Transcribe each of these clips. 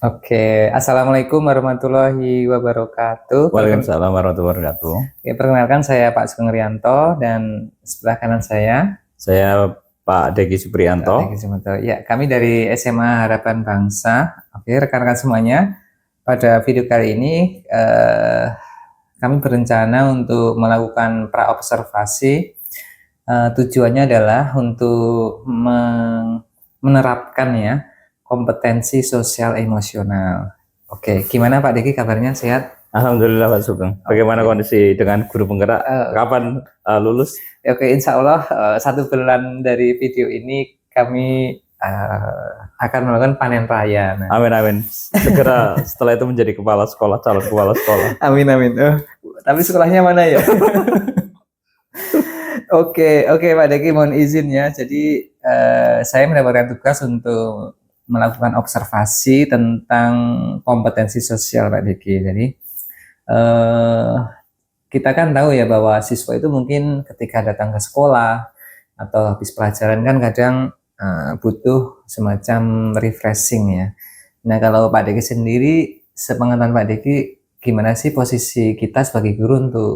Oke, Assalamualaikum warahmatullahi wabarakatuh. Waalaikumsalam warahmatullahi wabarakatuh. Perkenalkan saya Pak Sugeng Rianto dan sebelah kanan saya Saya Pak Deki Pak Supriyanto. Deki Sumanto. Ya, kami dari SMA Harapan Bangsa. Oke, rekan-rekan semuanya, pada video kali ini kami berencana untuk melakukan praobservasi. Tujuannya adalah untuk menerapkan ya kompetensi sosial emosional. Oke, gimana Pak Deki kabarnya, sehat? Alhamdulillah Pak Sugeng. Bagaimana kondisi dengan guru penggerak? Kapan lulus? Oke, insya Allah 1 bulan dari video ini kami akan melakukan panen raya. Nah. Amin amin. Segera setelah itu menjadi kepala sekolah, calon kepala sekolah. Amin amin. Tapi sekolahnya mana ya? Oke Pak Deki, mohon izin ya. Jadi saya mendapatkan tugas untuk melakukan observasi tentang kompetensi sosial Pak Deki. Jadi kita kan tahu ya bahwa siswa itu mungkin ketika datang ke sekolah atau habis pelajaran kan kadang butuh semacam refreshing ya. Nah, kalau Pak Deki sendiri, sepengetahuan Pak Deki, gimana sih posisi kita sebagai guru untuk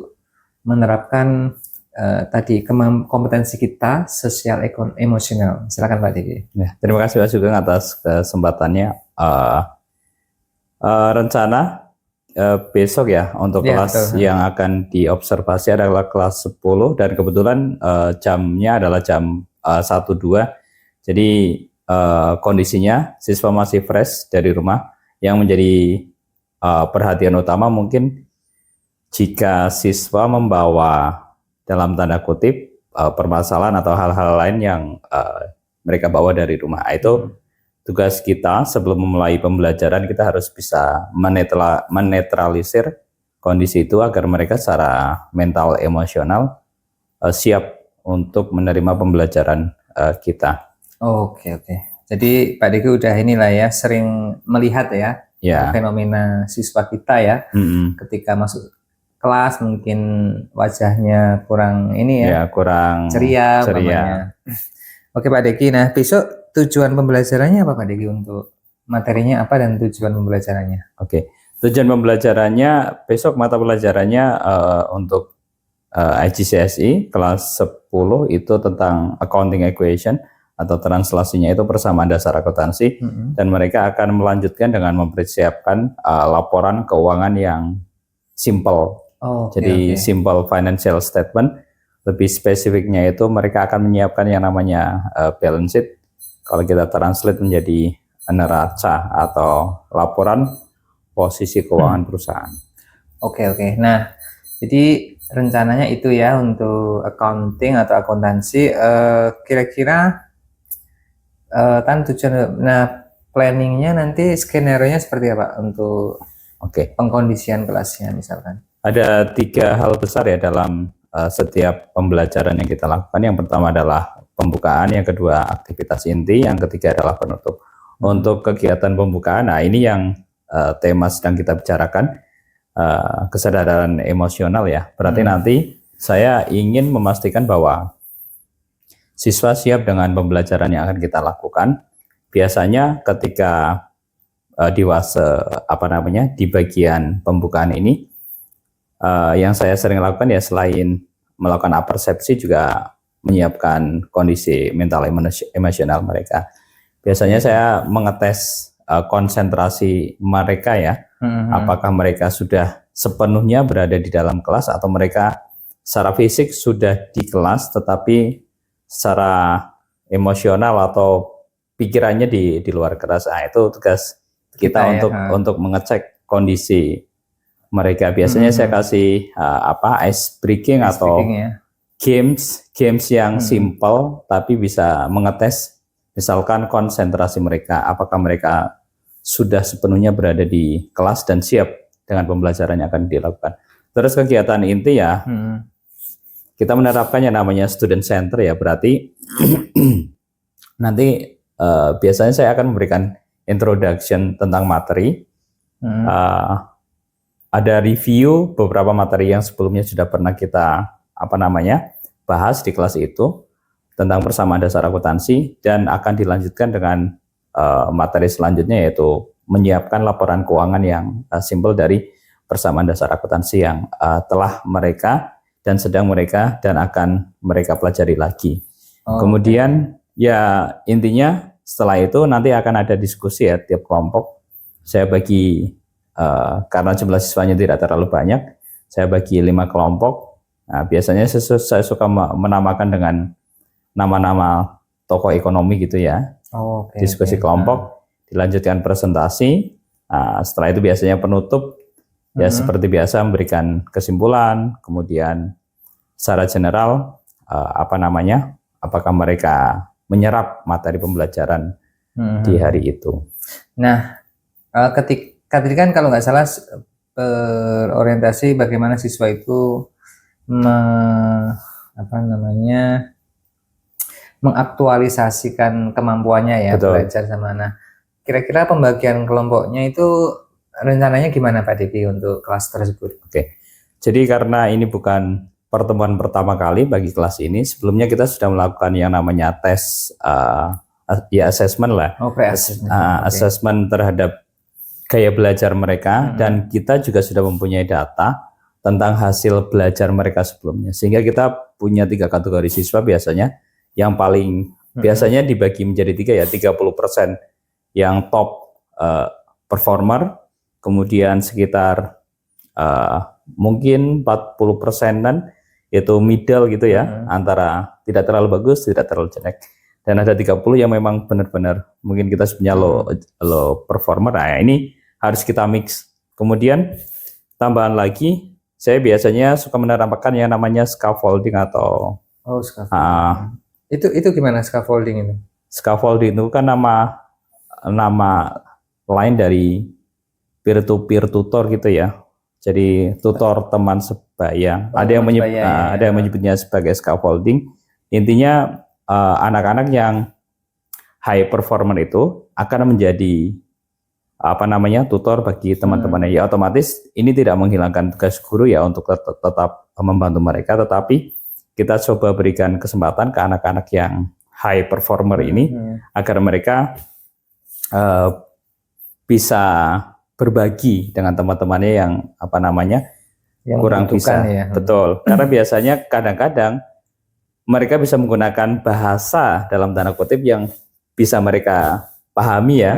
menerapkan tadi kompetensi kita sosial emosional? Silakan Pak Deki. Ya, terima kasih Pak Sugeng atas kesempatannya. Rencana besok ya untuk kelas betul. Yang akan diobservasi adalah kelas 10 dan kebetulan jamnya adalah jam 1-2. Jadi kondisinya siswa masih fresh dari rumah. Yang menjadi perhatian utama mungkin jika siswa membawa dalam tanda kutip permasalahan atau hal-hal lain yang mereka bawa dari rumah. Itu tugas kita sebelum memulai pembelajaran, kita harus bisa menetralisir kondisi itu agar mereka secara mental emosional siap untuk menerima pembelajaran kita. Oke. Jadi Pak Deki udah inilah ya, sering melihat ya fenomena siswa kita ya, ketika masuk kelas mungkin wajahnya kurang ini ya, kurang ceria. Oke Pak Deki, nah besok tujuan pembelajarannya apa Pak Deki, untuk materinya apa dan tujuan pembelajarannya? Oke, tujuan pembelajarannya besok mata pelajarannya untuk IGCSE kelas 10 itu tentang accounting equation atau translasinya itu persamaan dasar akuntansi, dan mereka akan melanjutkan dengan mempersiapkan laporan keuangan yang simple. Jadi simple financial statement. Lebih spesifiknya itu mereka akan menyiapkan yang namanya balance sheet. Kalau kita translate menjadi neraca atau laporan posisi keuangan perusahaan. Oke. Nah, jadi rencananya itu ya untuk accounting atau akuntansi. Kira-kira kan tujuan. Nah, planningnya nanti skenario-nya seperti apa untuk pengkondisian kelasnya misalkan? Ada 3 hal besar ya dalam setiap pembelajaran yang kita lakukan. Yang pertama adalah pembukaan, yang kedua aktivitas inti, yang ketiga adalah penutup. Untuk kegiatan pembukaan, nah ini yang tema sedang kita bicarakan, kesadaran emosional ya. Berarti nanti saya ingin memastikan bahwa siswa siap dengan pembelajaran yang akan kita lakukan. Biasanya ketika di bagian pembukaan ini, yang saya sering lakukan ya selain melakukan apersepsi juga menyiapkan kondisi mental emosional mereka. Biasanya saya mengetes konsentrasi mereka ya, apakah mereka sudah sepenuhnya berada di dalam kelas atau mereka secara fisik sudah di kelas tetapi secara emosional atau pikirannya di luar kelas. Nah, itu tugas kita untuk mengecek kondisi mereka. Biasanya saya kasih ice breaking atau games yang simple tapi bisa mengetes misalkan konsentrasi mereka, apakah mereka sudah sepenuhnya berada di kelas dan siap dengan pembelajaran yang akan dilakukan. Terus kegiatan inti ya, kita menerapkan yang namanya student center ya, berarti nanti biasanya saya akan memberikan introduction tentang materi, ada review beberapa materi yang sebelumnya sudah pernah kita bahas di kelas itu tentang persamaan dasar akuntansi, dan akan dilanjutkan dengan materi selanjutnya yaitu menyiapkan laporan keuangan yang simpel dari persamaan dasar akuntansi yang telah mereka dan sedang mereka dan akan mereka pelajari lagi. Kemudian ya intinya setelah itu nanti akan ada diskusi ya tiap kelompok. Saya bagi karena jumlah siswanya tidak terlalu banyak, saya bagi 5 kelompok. Nah, biasanya saya suka menamakan dengan nama-nama tokoh ekonomi gitu ya. Diskusi kelompok, dilanjutkan presentasi. Nah, setelah itu biasanya penutup ya seperti biasa memberikan kesimpulan, kemudian secara general apakah mereka menyerap materi pembelajaran di hari itu. Nah, ketika tadi kan kalau nggak salah berorientasi bagaimana siswa itu mengaktualisasikan kemampuannya ya. Betul. Belajar sama. Nah, kira-kira pembagian kelompoknya itu rencananya gimana Pak Diki untuk kelas tersebut? Oke, jadi karena ini bukan pertemuan pertama kali bagi kelas ini, sebelumnya kita sudah melakukan yang namanya tes assessment lah. Assessment terhadap gaya belajar mereka, dan kita juga sudah mempunyai data tentang hasil belajar mereka sebelumnya, sehingga kita punya 3 kategori siswa biasanya. Yang paling biasanya dibagi menjadi 3 ya, 30% yang top performer, kemudian sekitar mungkin 40%-an itu middle gitu ya, antara tidak terlalu bagus, tidak terlalu jelek. Dan ada 30 yang memang benar-benar mungkin kita punya low performer. Nah, ini harus kita mix. Kemudian tambahan lagi, saya biasanya suka menerapkan yang namanya scaffolding atau scaffolding. Itu gimana scaffolding itu? Scaffolding itu kan nama lain dari peer-to-peer tutor gitu ya. Jadi tutor teman sebaya. Ada yang menyebutnya sebagai scaffolding. Intinya anak-anak yang high performer itu akan menjadi tutor bagi teman-temannya. Ya otomatis ini tidak menghilangkan tugas guru ya untuk tetap membantu mereka, tetapi kita coba berikan kesempatan ke anak-anak yang high performer ini agar mereka bisa berbagi dengan teman-temannya yang yang kurang bisa. Ya. Betul. Karena biasanya kadang-kadang mereka bisa menggunakan bahasa dalam tanda kutip yang bisa mereka pahami ya.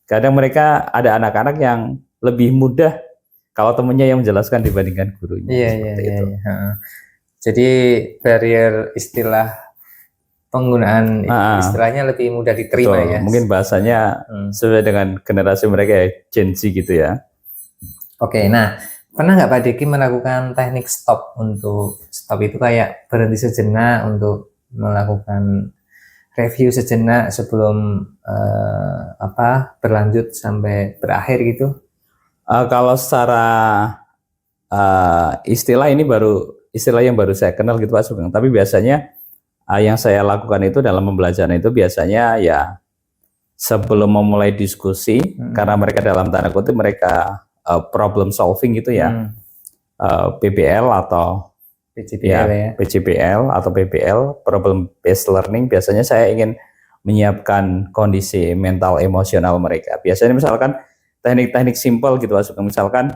Kadang mereka ada anak-anak yang lebih mudah kalau temannya yang menjelaskan dibandingkan gurunya. Itu. Jadi barrier penggunaan istilahnya lebih mudah diterima. Betul, ya. Mungkin bahasanya sesuai dengan generasi mereka ya, Gen Z gitu ya. Oke, nah pernah nggak Pak Diki melakukan teknik stop? Untuk stop itu kayak berhenti sejenak untuk melakukan review sejenak sebelum berlanjut sampai berakhir gitu? Kalau secara istilah yang baru saya kenal gitu Pak Sugeng. Tapi biasanya yang saya lakukan itu dalam pembelajaran itu biasanya ya sebelum memulai diskusi, karena mereka dalam tanda kutip mereka problem solving gitu ya, PBL atau PCBL atau PBL, problem based learning. Biasanya saya ingin menyiapkan kondisi mental emosional mereka. Biasanya misalkan teknik-teknik simpel gitu Pak Sugeng, misalkan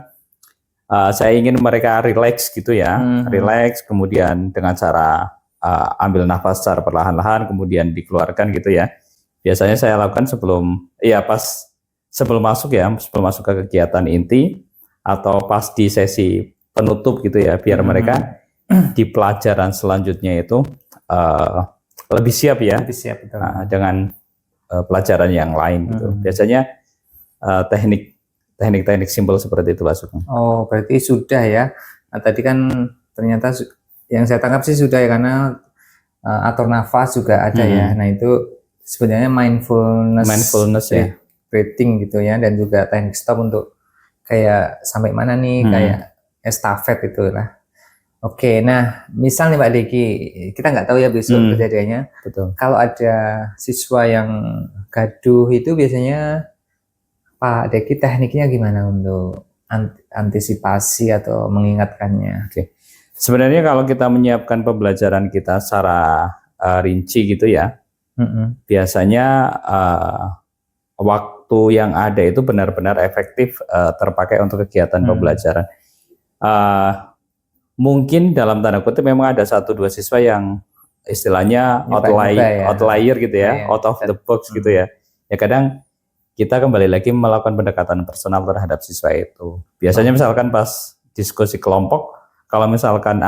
saya ingin mereka relax gitu ya, relax, kemudian dengan cara ambil nafas secara perlahan-lahan, kemudian dikeluarkan gitu ya. Biasanya saya lakukan sebelum masuk ke kegiatan inti atau pas di sesi penutup gitu ya, biar mereka di pelajaran selanjutnya itu lebih siap ya, betul. Dengan pelajaran yang lain gitu. Biasanya teknik-teknik simpel seperti itu Pak Sugeng. Oh, berarti sudah ya. Nah, tadi kan ternyata yang saya tangkap sih sudah ya, karena atur nafas juga ada ya. Nah, itu sebenarnya mindfulness ya, breathing gitu ya, dan juga teknik stop untuk kayak sampai mana nih, kayak estafet itu lah. Oke, nah misal nih Pak Diki, kita nggak tahu ya besok kejadiannya. Betul. Kalau ada siswa yang gaduh itu biasanya Pak Diki tekniknya gimana untuk antisipasi atau mengingatkannya? Oke. Sebenarnya kalau kita menyiapkan pembelajaran kita secara rinci gitu ya, biasanya waktu yang ada itu benar-benar efektif terpakai untuk kegiatan pembelajaran. Mungkin dalam tanda kutip memang ada 1-2 siswa yang istilahnya outlier gitu ya, out of the box gitu ya. Ya kadang kita kembali lagi melakukan pendekatan personal terhadap siswa itu. Biasanya misalkan pas diskusi kelompok, kalau misalkan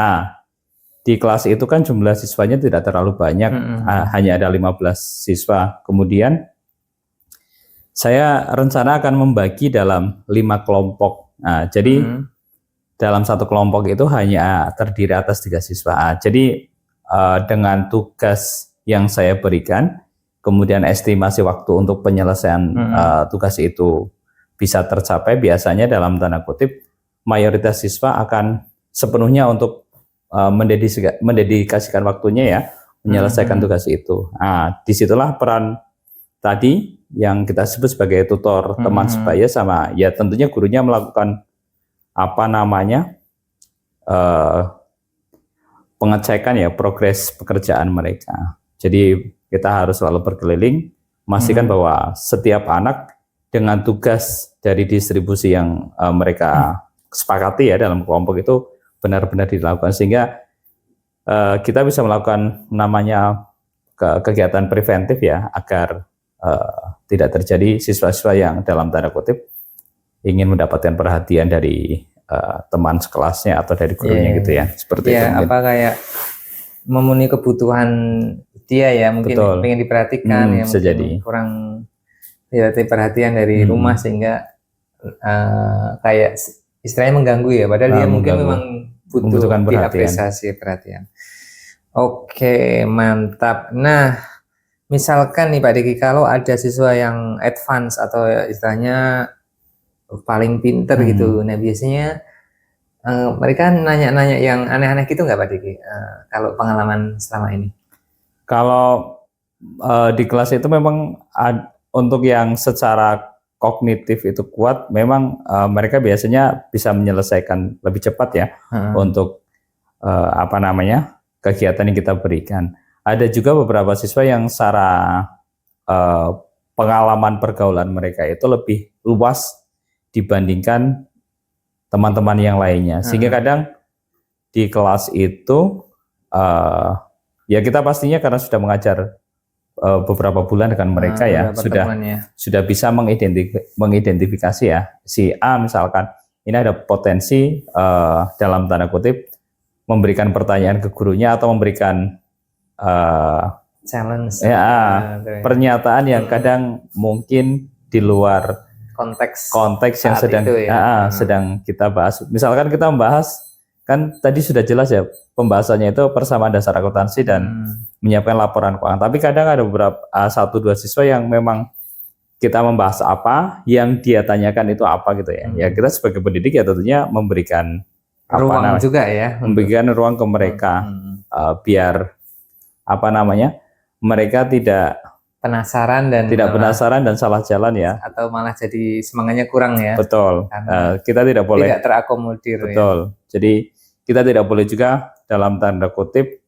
di kelas itu kan jumlah siswanya tidak terlalu banyak, hanya ada 15 siswa. Kemudian saya rencana akan membagi dalam 5 kelompok. Nah, jadi dalam satu kelompok itu hanya terdiri atas 3 siswa. Jadi dengan tugas yang saya berikan, kemudian estimasi waktu untuk penyelesaian tugas itu bisa tercapai, biasanya dalam tanda kutip mayoritas siswa akan sepenuhnya untuk mendedikasikan waktunya ya menyelesaikan tugas itu. Disitulah peran tadi yang kita sebut sebagai tutor teman sebaya sama ya tentunya gurunya melakukan pengecekan ya progres pekerjaan mereka. Jadi kita harus selalu berkeliling, memastikan bahwa setiap anak dengan tugas dari distribusi yang mereka sepakati ya dalam kelompok itu benar-benar dilakukan, sehingga kita bisa melakukan namanya kegiatan preventif ya, agar tidak terjadi siswa-siswa yang dalam tanda kutip ingin mendapatkan perhatian dari teman sekelasnya atau dari gurunya gitu ya, seperti itu. Apa kayak memenuhi kebutuhan dia ya, mungkin pengen diperhatikan ya, bisa jadi kurang perhatian dari rumah sehingga kayak istilahnya mengganggu ya, padahal dia mungkin memang butuh diapresiasi perhatian. Oke, mantap. Nah, misalkan nih Pak Diki, kalau ada siswa yang advance atau istilahnya paling pinter gitu, nah biasanya mereka nanya-nanya yang aneh-aneh gitu nggak Pak Diki? Kalau pengalaman selama ini? Kalau di kelas itu memang untuk yang secara kognitif itu kuat, memang mereka biasanya bisa menyelesaikan lebih cepat ya untuk kegiatan yang kita berikan. Ada juga beberapa siswa yang secara pengalaman pergaulan mereka itu lebih luas dibandingkan teman-teman yang lainnya, sehingga kadang di kelas itu ya kita pastinya karena sudah mengajar beberapa bulan dengan mereka ya, sudah bisa mengidentifikasi ya, si A misalkan ini ada potensi dalam tanda kutip memberikan pertanyaan ke gurunya atau memberikan challenge pernyataan yang kadang mungkin di luar konteks yang sedang kita bahas. Misalkan kita membahas, kan tadi sudah jelas ya pembahasannya itu persamaan dasar akuntansi dan menyiapkan laporan keuangan. Tapi kadang ada beberapa 1-2 siswa yang memang kita membahas apa, yang dia tanyakan itu apa gitu ya. Ya kita sebagai pendidik ya tentunya memberikan ruang juga ya, memberikan ruang ke mereka biar mereka tidak penasaran dan salah jalan ya, atau malah jadi semangatnya kurang ya. Betul. Kita tidak boleh tidak terakomodir. Betul. Ya. Jadi kita tidak boleh juga dalam tanda kutip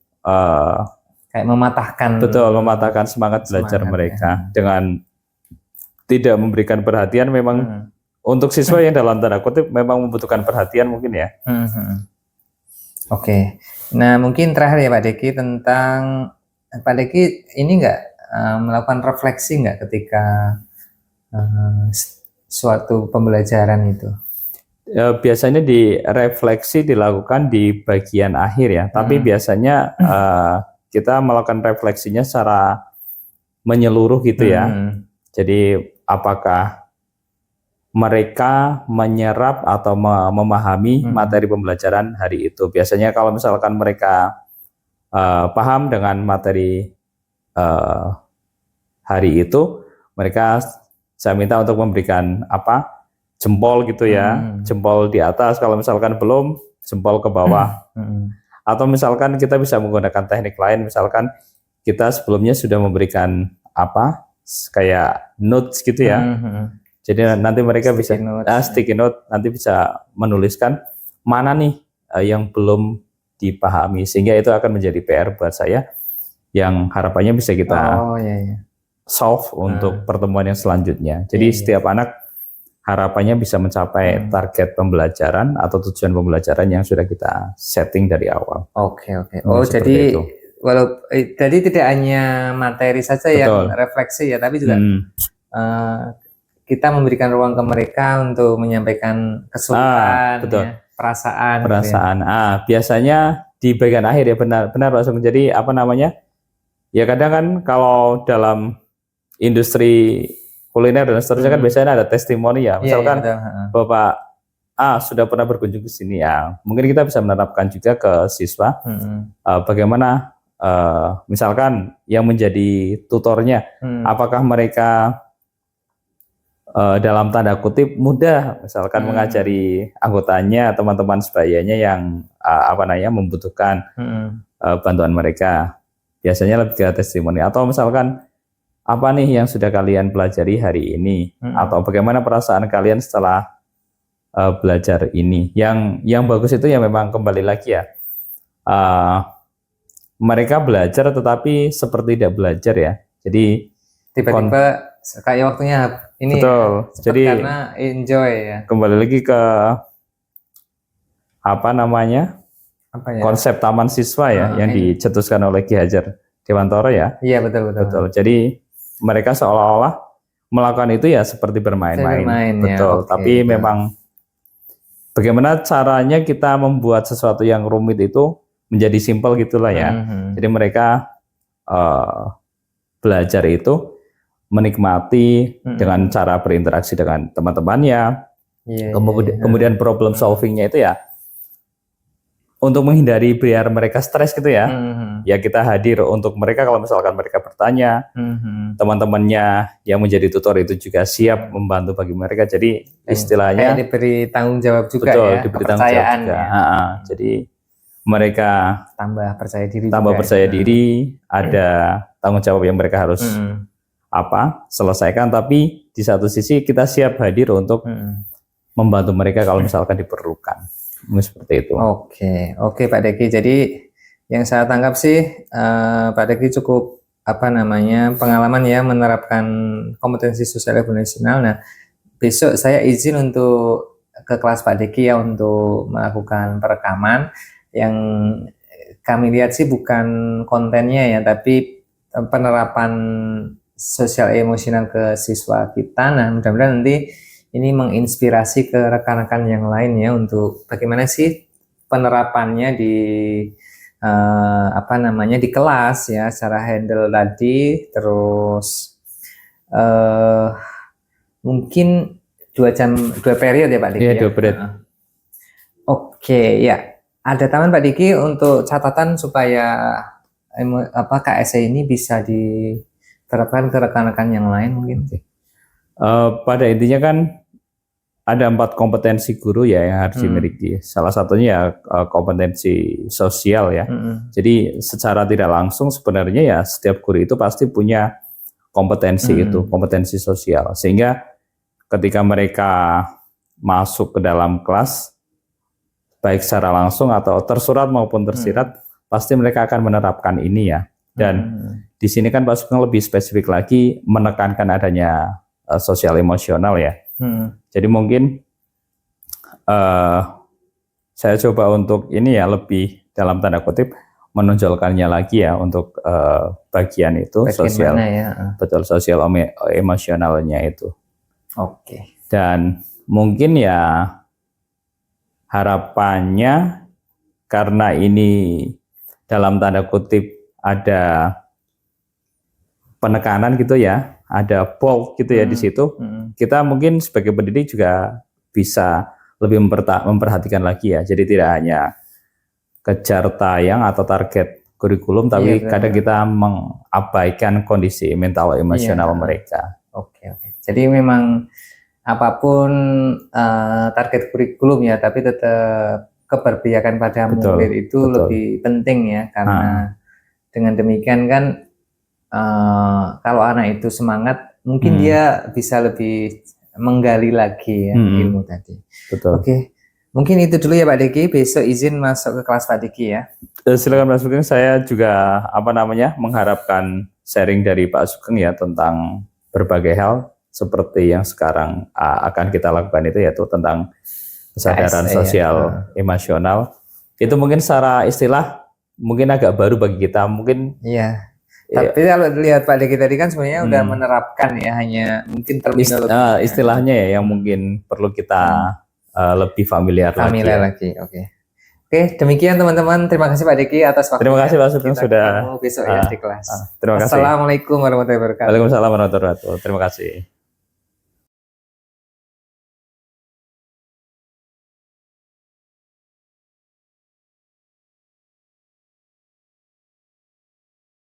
kayak mematahkan semangat belajar mereka dengan tidak memberikan perhatian. Memang untuk siswa yang dalam tanda kutip memang membutuhkan perhatian mungkin ya. Oke. Nah mungkin terakhir ya Pak Deki, tentang Pak Deki ini nggak melakukan refleksi nggak ketika suatu pembelajaran itu? Biasanya refleksi dilakukan di bagian akhir ya, tapi biasanya kita melakukan refleksinya secara menyeluruh gitu ya. Jadi apakah mereka menyerap atau memahami materi pembelajaran hari itu? Biasanya kalau misalkan mereka paham dengan materi hari itu, mereka saya minta untuk memberikan jempol gitu ya, jempol di atas. Kalau misalkan belum, jempol ke bawah. Atau misalkan kita bisa menggunakan teknik lain, misalkan kita sebelumnya sudah memberikan kayak notes gitu ya. Jadi nanti mereka bisa sticky note, nanti bisa menuliskan mana nih yang belum dipahami, sehingga itu akan menjadi PR buat saya yang harapannya bisa kita solve untuk pertemuan yang selanjutnya. Jadi setiap anak harapannya bisa mencapai target pembelajaran atau tujuan pembelajaran yang sudah kita setting dari awal. Oke. Oh, jadi itu. jadi tidak hanya materi saja yang refleksi ya, tapi juga kita memberikan ruang ke mereka untuk menyampaikan kesukaan, ya, perasaan. Gitu ya. Biasanya di bagian akhir ya, benar Pak Sugeng. Jadi apa namanya? Ya kadang kan kalau dalam industri kuliner dan seterusnya kan biasanya ada testimoni ya. Misalkan Bapak sudah pernah berkunjung ke sini ya. Mungkin kita bisa menerapkan juga ke siswa bagaimana misalkan yang menjadi tutornya, apakah mereka dalam tanda kutip mudah misalkan mengajari anggotanya, teman-teman sebayanya yang membutuhkan bantuan mereka. Biasanya lebih ke testimoni, atau misalkan apa nih yang sudah kalian pelajari hari ini, atau bagaimana perasaan kalian setelah belajar ini. Yang bagus itu ya memang kembali lagi ya, mereka belajar tetapi seperti tidak belajar ya. Jadi tiba-tiba kayak waktunya ini betul. Ya, jadi karena enjoy ya. Kembali lagi ke konsep taman siswa ya, yang dicetuskan oleh Ki Hajar Dewantara ya. Iya, betul. Jadi mereka seolah-olah melakukan itu ya seperti bermain-main. Betul. Ya, tapi memang bagaimana caranya kita membuat sesuatu yang rumit itu menjadi simpel gitulah ya. Jadi mereka belajar itu menikmati dengan cara berinteraksi dengan teman-temannya. Kemudian problem solvingnya itu ya untuk menghindari biar mereka stres gitu ya. Ya kita hadir untuk mereka kalau misalkan mereka bertanya. Teman-temannya yang menjadi tutor itu juga siap membantu bagi mereka. Jadi istilahnya kayak diberi tanggung jawab juga. Betul, ya, diberi tanggung jawab juga. Jadi mereka tambah percaya diri, ada tanggung jawab yang mereka harus selesaikan, tapi di satu sisi kita siap hadir untuk membantu mereka kalau misalkan diperlukan. Seperti itu. Oke Pak Deki. Jadi yang saya tangkap sih Pak Deki cukup pengalaman ya menerapkan kompetensi sosial emosional. Nah, besok saya izin untuk ke kelas Pak Deki ya untuk melakukan perekaman. Yang kami lihat sih bukan kontennya ya, tapi penerapan sosial emosional ke siswa kita. Nah, mudah-mudahan nanti ini menginspirasi ke rekan-rekan yang lain ya untuk bagaimana sih penerapannya di di kelas ya, secara handle tadi. Terus mungkin 2 periode ya Pak Diki. Iya, 2 periode. Oke, ya. Ada taman Pak Diki untuk catatan supaya KSE ini bisa diterapkan ke rekan-rekan yang lain mungkin. Pada intinya kan ada 4 kompetensi guru ya yang harus dimiliki. Salah satunya ya kompetensi sosial ya. Jadi secara tidak langsung sebenarnya ya setiap guru itu pasti punya kompetensi itu, kompetensi sosial. Sehingga ketika mereka masuk ke dalam kelas, baik secara langsung atau tersurat maupun tersirat, pasti mereka akan menerapkan ini ya. Dan di sini kan Pak Sugeng lebih spesifik lagi menekankan adanya sosial emosional ya. Jadi mungkin saya coba untuk ini ya lebih dalam tanda kutip menonjolkannya lagi ya untuk bagian itu sosial, betul, sosial emosionalnya itu. Dan mungkin ya harapannya karena ini dalam tanda kutip ada penekanan gitu ya, ada bold gitu ya di situ. Kita mungkin sebagai pendidik juga bisa lebih memperhatikan lagi ya. Jadi tidak hanya kejar tayang atau target kurikulum, tapi kadang kita mengabaikan kondisi mental emosional mereka. Jadi memang apapun target kurikulum ya, tapi tetap keberpihakan pada murid itu lebih penting ya, karena dengan demikian kan kalau anak itu semangat, mungkin dia bisa lebih menggali lagi ya ilmu tadi. Mungkin itu dulu ya Pak Diki. Besok izin masuk ke kelas Pak Diki ya. Silakan Mas Sugeng. Saya juga mengharapkan sharing dari Pak Sugeng ya tentang berbagai hal seperti yang sekarang akan kita lakukan itu, yaitu tentang kesadaran KSE, sosial ya. emosional. Itu mungkin secara istilah mungkin agak baru bagi kita, mungkin Iya. ya, Tapi kalau dilihat Pak Deki tadi kan sebenarnya udah menerapkan ya, hanya mungkin terminologi istilahnya ya yang mungkin perlu kita lebih familiar lagi. familiar lagi. Oke. Oke, demikian teman-teman. Terima kasih Pak Deki atas waktunya. Terima kasih Pak Sugeng Kita sudah ketemu besok ya di kelas. terima kasih. Assalamualaikum warahmatullahi wabarakatuh. Waalaikumsalam warahmatullahi wabarakatuh. Terima kasih.